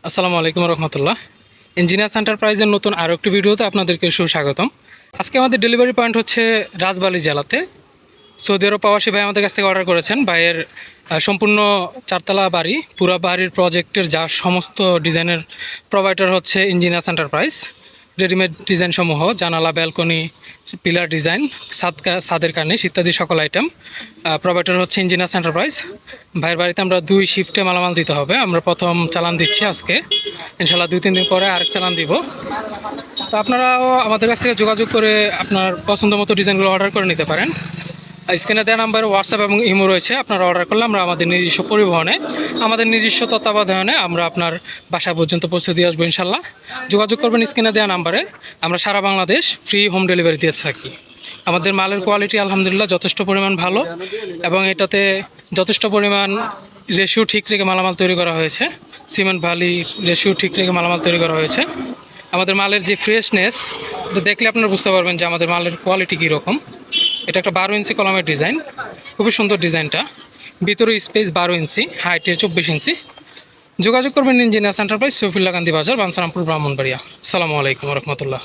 আসসালামু আলাইকুম রহমতুল্লাহ। ইঞ্জিনিয়ার্স এন্টারপ্রাইজের নতুন আরও একটি ভিডিওতে আপনাদেরকে সুস্বাগতম। আজকে আমাদের ডেলিভারি পয়েন্ট হচ্ছে রাজবাড়ী জেলাতে। সৌদি আরব প্রবাসী ভাই আমাদের কাছ থেকে অর্ডার করেছেন। ভাইয়ের সম্পূর্ণ চারতলা বাড়ি, পুরো বাড়ির প্রজেক্টের যা সমস্ত ডিজাইনের প্রোভাইডার হচ্ছে ইঞ্জিনিয়ার্স এন্টারপ্রাইজ। রেডিমেড ডিজাইন সমূহ, জানালা, ব্যালকনি, পিলার ডিজাইন, ছাদের কার্নিশ ইত্যাদি সকল আইটেম প্রোভাইডার হচ্ছে ইঞ্জিনিয়ার্স এন্টারপ্রাইজ। ভাইয়ের বাড়িতে আমরা 2 শিফটে মালামাল দিতে হবে। আমরা প্রথম চালান দিচ্ছি আজকে, ইনশাল্লাহ 2-3 দিন পরে আরেক চালান দিব। তো আপনারাও আমাদের কাছ থেকে যোগাযোগ করে আপনার পছন্দ মতো ডিজাইনগুলো অর্ডার করে নিতে পারেন। স্ক্রিনে দেওয়া নাম্বারে হোয়াটসঅ্যাপ এবং ইমো রয়েছে। আপনারা অর্ডার করলে আমরা আমাদের নিজস্ব পরিবহনে, আমাদের নিজস্ব তত্ত্বাবধানে আমরা আপনার বাসা পর্যন্ত পৌঁছে দিয়ে আসবো ইনশাল্লাহ। যোগাযোগ করবেন স্ক্রিনে দেওয়া নাম্বারে। আমরা সারা বাংলাদেশ ফ্রি হোম ডেলিভারি দিয়ে থাকি। আমাদের মালের কোয়ালিটি আলহামদুলিল্লাহ যথেষ্ট পরিমাণ ভালো, এবং এটাতে যথেষ্ট পরিমাণ রেশিও ঠিক রেখে মালামাল তৈরি করা হয়েছে। সিমেন্ট বালি রেশিও ঠিক রেখে মালামাল তৈরি করা হয়েছে। আমাদের মালের যে ফ্রেশনেস, এটা দেখলে আপনারা বুঝতে পারবেন যে আমাদের মালের কোয়ালিটি কীরকম। এটা একটা 12 ইঞ্চি কলমের ডিজাইন, খুবই সুন্দর ডিজাইনটা। ভিতরে স্পেস 12 ইঞ্চি, হাইটে 24 ইঞ্চি। যোগাযোগ করবেন ইঞ্জিনিয়ার্স এন্টারপ্রাইজ, সৈফুল্লাহ গান্ধী বাজার, বাঞ্ছারামপুর, ব্রাহ্মণবাড়িয়া। আসসালামু আলাইকুম রহমতুল্লাহ।